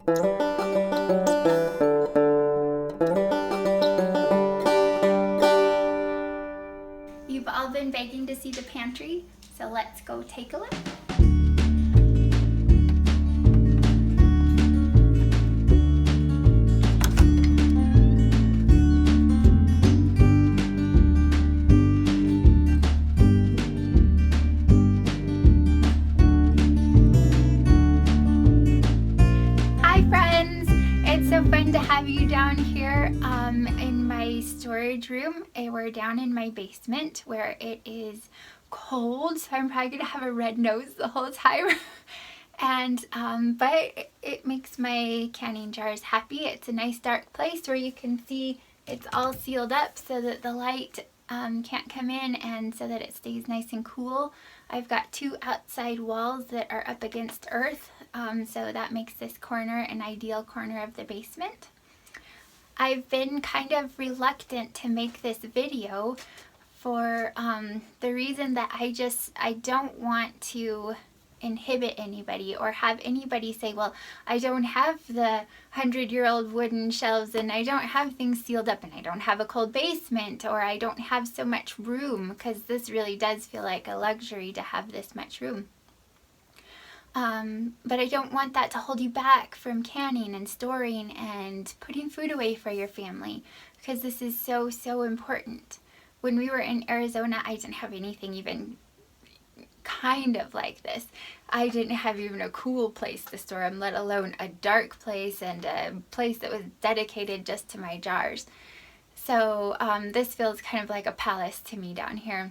You've all been begging to see the pantry, so let's go take a look. To have you down here in my storage room. We're down in my basement where it is cold, so I'm probably gonna have a red nose the whole time. And but it makes my canning jars happy. It's a nice dark place where you can see it's all sealed up so that the light can't come in, and so that it stays nice and cool. I've got two outside walls that are up against earth, so that makes this corner an ideal corner of the basement. I've been kind of reluctant to make this video for the reason that I don't want to inhibit anybody or have anybody say, well, I don't have the 100-year-old wooden shelves, and I don't have things sealed up, and I don't have a cold basement, or I don't have so much room, because this really does feel like a luxury to have this much room. But I don't want that to hold you back from canning and storing and putting food away for your family, because this is so, so important. When we were in Arizona, I didn't have anything even kind of like this. I didn't have even a cool place to store them, let alone a dark place and a place that was dedicated just to my jars. So this feels kind of like a palace to me down here.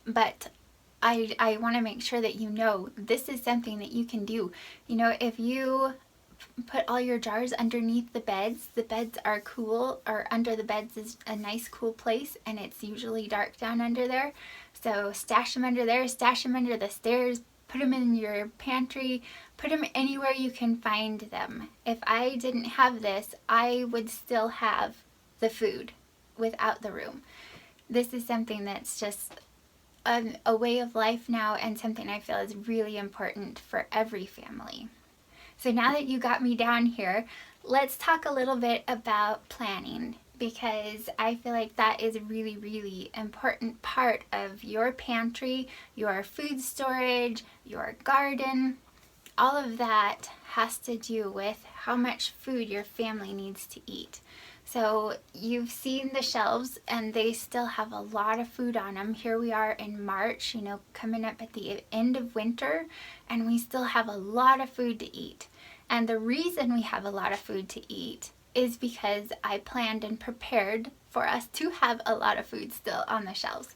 But I want to make sure that you know this is something that you can do. You know, if you put all your jars underneath the beds are cool, or under the beds is a nice cool place, and it's usually dark down under there. So stash them under there, stash them under the stairs, put them in your pantry, put them anywhere you can find them. If I didn't have this, I would still have the food without the room. This is something that's just a way of life now, and something I feel is really important for every family. So now that you got me down here, let's talk a little bit about planning, because I feel like that is a really, really important part of your pantry, your food storage, your garden. All of that has to do with how much food your family needs to eat. So you've seen the shelves, and they still have a lot of food on them. Here we are in March, you know, coming up at the end of winter, and we still have a lot of food to eat. And the reason we have a lot of food to eat is because I planned and prepared for us to have a lot of food still on the shelves.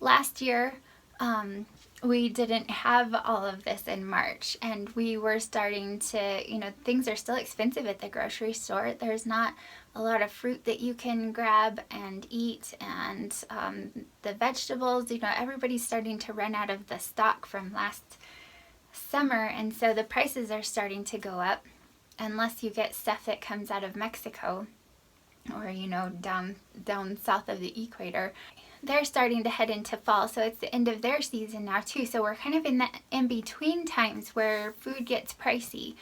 Last year, we didn't have all of this in March, and we were starting to, you know, things are still expensive at the grocery store. There's not a lot of fruit that you can grab and eat, and the vegetables, you know, everybody's starting to run out of the stock from last summer, and so the prices are starting to go up, unless you get stuff that comes out of Mexico or, you know, down south of the equator. They're starting to head into fall, so it's the end of their season now too. So we're kind of in that in-between times where food gets pricey.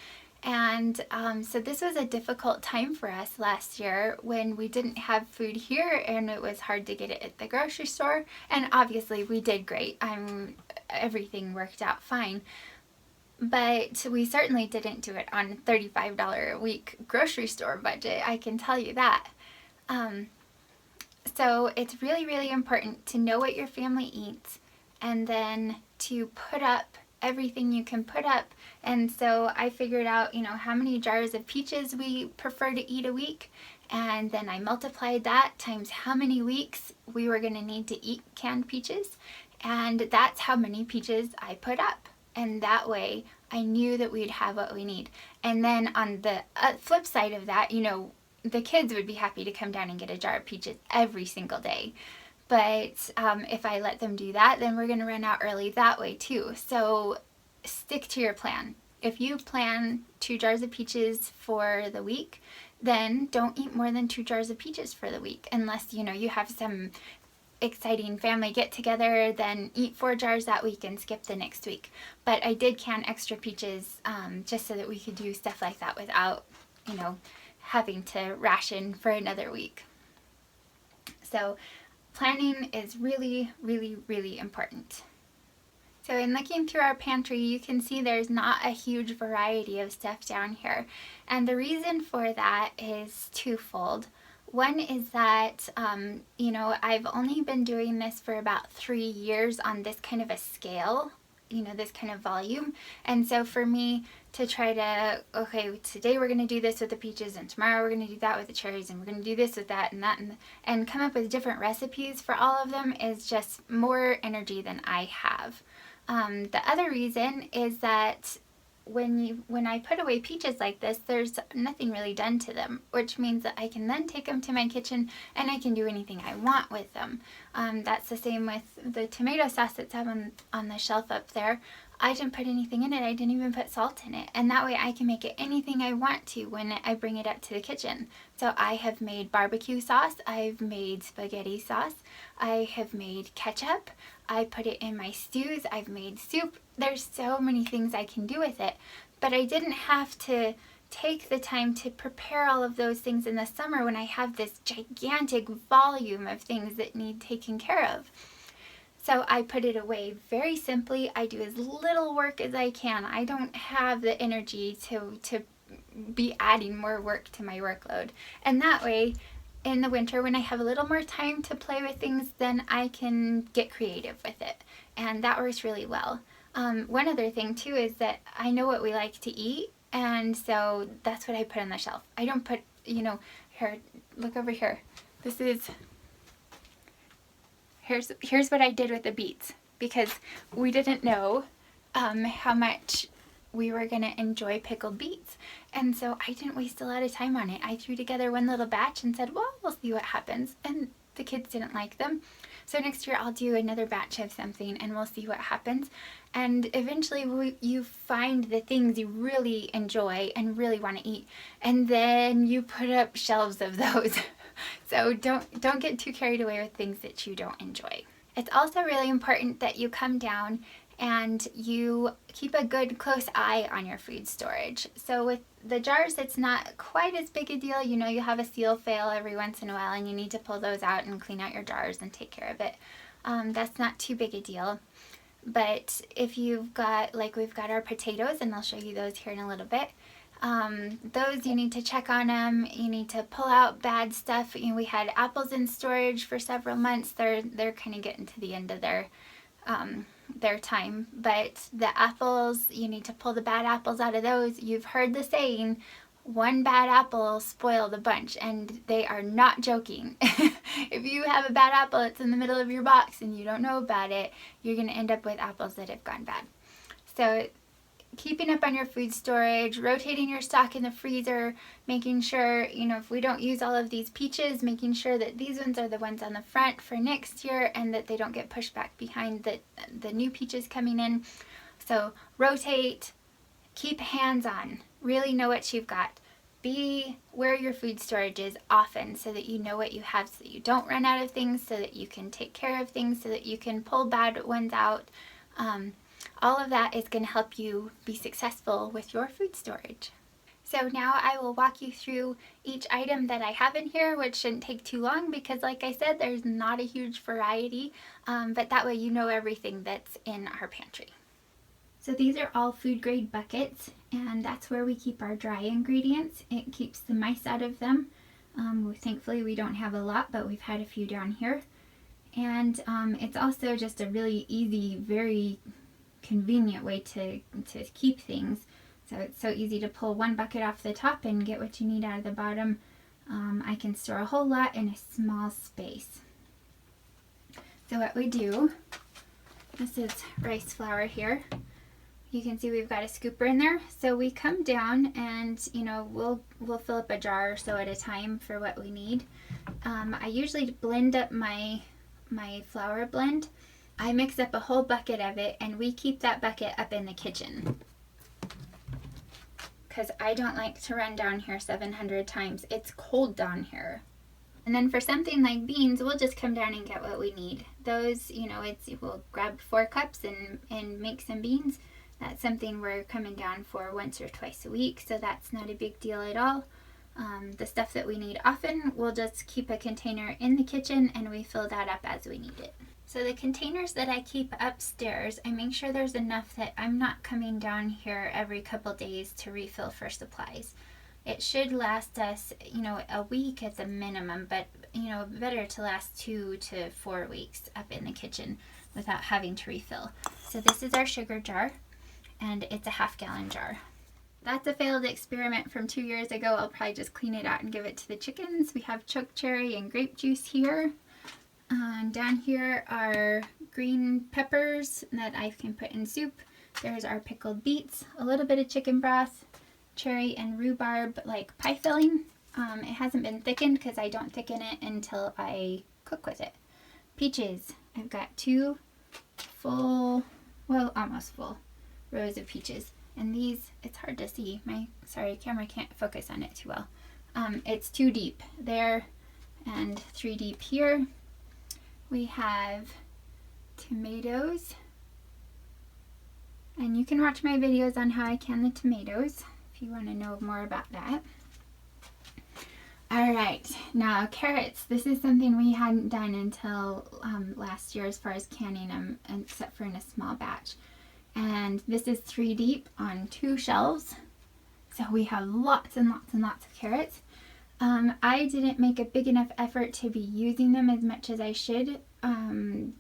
And so this was a difficult time for us last year when we didn't have food here, and it was hard to get it at the grocery store. And obviously we did great. Everything worked out fine. But we certainly didn't do it on a $35 a week grocery store budget, I can tell you that. So it's really, really important to know what your family eats, and then to put up everything you can put up. And so I figured out, you know, how many jars of peaches we prefer to eat a week, and then I multiplied that times how many weeks we were going to need to eat canned peaches, and that's how many peaches I put up. And that way I knew that we'd have what we need. And then on the flip side of that, you know, the kids would be happy to come down and get a jar of peaches every single day. But if I let them do that, then we're going to run out early that way too. So stick to your plan. If you plan 2 jars of peaches for the week, then don't eat more than 2 jars of peaches for the week, unless, you know, you have some exciting family get together, then eat 4 jars that week and skip the next week. But I did can extra peaches just so that we could do stuff like that without, you know, having to ration for another week. So planning is really, really, really important. So in looking through our pantry, you can see there's not a huge variety of stuff down here. And the reason for that is twofold. One is that, you know, I've only been doing this for about 3 years on this kind of a scale, you know, this kind of volume. And so for me to try to, okay, today we're going to do this with the peaches, and tomorrow we're going to do that with the cherries, and we're going to do this with that and that, and come up with different recipes for all of them is just more energy than I have. The other reason is that when I put away peaches like this, there's nothing really done to them, which means that I can then take them to my kitchen and I can do anything I want with them. That's the same with the tomato sauce that's up on the shelf up there. I didn't put anything in it. I didn't even put salt in it. And that way I can make it anything I want to when I bring it up to the kitchen. So I have made barbecue sauce. I've made spaghetti sauce. I have made ketchup. I put it in my stews. I've made soup. There's so many things I can do with it. But I didn't have to take the time to prepare all of those things in the summer when I have this gigantic volume of things that need taken care of. So I put it away very simply. I do as little work as I can. I don't have the energy to be adding more work to my workload. And that way, in the winter, when I have a little more time to play with things, then I can get creative with it. And that works really well. One other thing too is that I know what we like to eat, and so that's what I put on the shelf. I don't put, you know, here, look over here. This is... Here's what I did with the beets, because we didn't know how much we were going to enjoy pickled beets. And so I didn't waste a lot of time on it. I threw together one little batch and said, well, we'll see what happens. And the kids didn't like them. So next year I'll do another batch of something and we'll see what happens. And eventually you find the things you really enjoy and really want to eat. And then you put up shelves of those. So don't get too carried away with things that you don't enjoy. It's also really important that you come down and you keep a good close eye on your food storage. So with the jars, it's not quite as big a deal. You know, you have a seal fail every once in a while and you need to pull those out and clean out your jars and take care of it. That's not too big a deal. But if you've got, like we've got our potatoes, and I'll show you those here in a little bit. Those you need to check on them. You need to pull out bad stuff. You know, we had apples in storage for several months. They're kind of getting to the end of their time. But the apples, you need to pull the bad apples out of those. You've heard the saying, one bad apple spoiled a bunch, and they are not joking. If you have a bad apple that's in the middle of your box and you don't know about it, you're going to end up with apples that have gone bad. So keeping up on your food storage, rotating your stock in the freezer, making sure, you know, if we don't use all of these peaches, making sure that these ones are the ones on the front for next year and that they don't get pushed back behind the new peaches coming in. So rotate, keep hands on, really know what you've got. Be where your food storage is often so that you know what you have, so that you don't run out of things, so that you can take care of things, so that you can pull bad ones out. All of that is going to help you be successful with your food storage. So now I will walk you through each item that I have in here, which shouldn't take too long because, like I said, there's not a huge variety, but that way you know everything that's in our pantry. So these are all food grade buckets, and that's where we keep our dry ingredients. It keeps the mice out of them. Thankfully we don't have a lot, but we've had a few down here. And it's also just a really easy, very convenient way to keep things. So it's so easy to pull one bucket off the top and get what you need out of the bottom. I can store a whole lot in a small space. So what we do, this is rice flour here. You can see we've got a scooper in there. So we come down and, you know, we'll fill up a jar or so at a time for what we need. I usually blend up my flour blend. I mix up a whole bucket of it, and we keep that bucket up in the kitchen because I don't like to run down here 700 times. It's cold down here, And then for something like beans, we'll just come down and get what we need. Those, you know, we'll grab 4 cups and make some beans. That's something we're coming down for once or twice a week, so that's not a big deal at all. The stuff that we need often, we'll just keep a container in the kitchen and we fill that up as we need it. So the containers that I keep upstairs, I make sure there's enough that I'm not coming down here every couple days to refill for supplies. It should last us, you know, a week at the minimum, but, you know, better to last 2 to 4 weeks up in the kitchen without having to refill. So this is our sugar jar, and it's a 1/2 gallon jar. That's a failed experiment from 2 years ago. I'll probably just clean it out and give it to the chickens. We have choke cherry and grape juice here. And down here are green peppers that I can put in soup. There's our pickled beets, a little bit of chicken broth, cherry and rhubarb like pie filling. It hasn't been thickened because I don't thicken it until I cook with it. Peaches. I've got 2 full, well, almost full rows of peaches. And these, it's hard to see. Camera can't focus on it too well. It's 2 deep there and 3 deep here. We have tomatoes. And you can watch my videos on how I can the tomatoes if you want to know more about that. Alright, now carrots. This is something we hadn't done until last year as far as canning them, except for in a small batch. And this is 3 deep on 2 shelves. So we have lots and lots and lots of carrots. I didn't make a big enough effort to be using them as much as I should.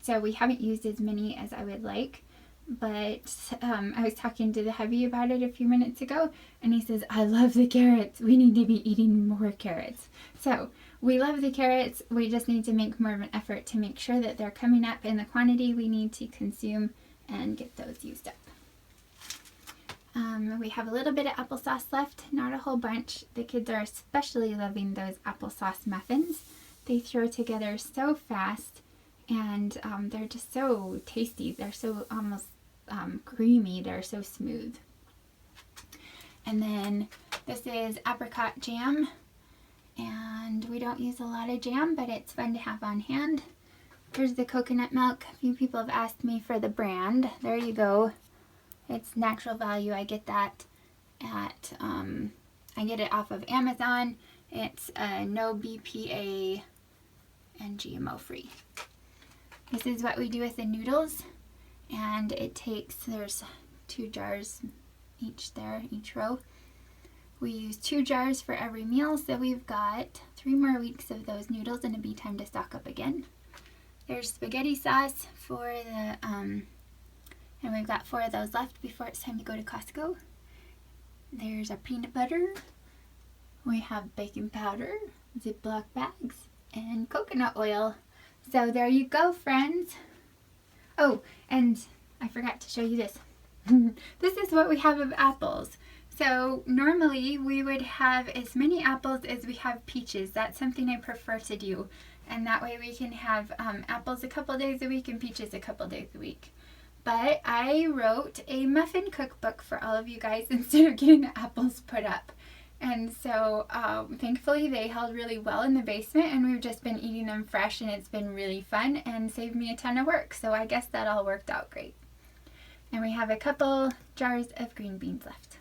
So we haven't used as many as I would like. But I was talking to the hubby about it a few minutes ago, and he says, I love the carrots. We need to be eating more carrots. So we love the carrots. We just need to make more of an effort to make sure that they're coming up in the quantity we need to consume and get those used up. We have a little bit of applesauce left, not a whole bunch. The kids are especially loving those applesauce muffins. They throw together so fast, and they're just so tasty. They're so almost creamy. They're so smooth. And then this is Apricot Jam, and we don't use a lot of jam, but it's fun to have on hand. Here's the coconut milk. A few people have asked me for the brand. There you go. It's Natural Value. I get that at, I get it off of Amazon. It's no BPA and GMO free. This is what we do with the noodles, and it takes, there's 2 jars each there, each row. We use 2 jars for every meal, so we've got 3 more weeks of those noodles and it'll be time to stock up again. There's spaghetti sauce for the, and we've got 4 of those left before it's time to go to Costco. There's our peanut butter. We have baking powder, Ziploc bags, and coconut oil. So there you go, friends. Oh, and I forgot to show you this. This is what we have of apples. So normally we would have as many apples as we have peaches. That's something I prefer to do. And that way we can have apples a couple days a week and peaches a couple days a week. But I wrote a muffin cookbook for all of you guys instead of getting the apples put up. And so thankfully they held really well in the basement, and we've just been eating them fresh, and it's been really fun and saved me a ton of work. So I guess that all worked out great. And we have a couple jars of green beans left.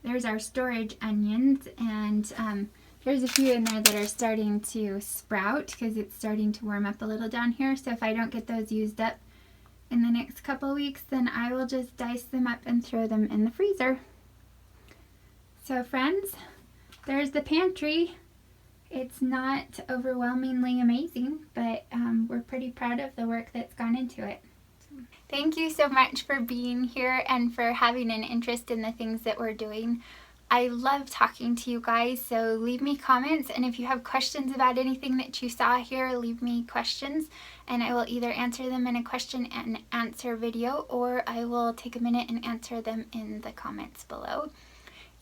There's our storage onions, and there's a few in there that are starting to sprout because it's starting to warm up a little down here. So if I don't get those used up in the next couple weeks, then I will just dice them up and throw them in the freezer. So friends, there's the pantry. It's not overwhelmingly amazing, but we're pretty proud of the work that's gone into it. Thank you so much for being here and for having an interest in the things that we're doing. I love talking to you guys, so leave me comments, and if you have questions about anything that you saw here, leave me questions, and I will either answer them in a question and answer video, or I will take a minute and answer them in the comments below.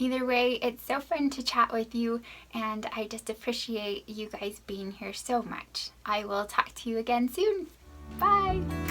Either way, it's so fun to chat with you, and I just appreciate you guys being here so much. I will talk to you again soon. Bye!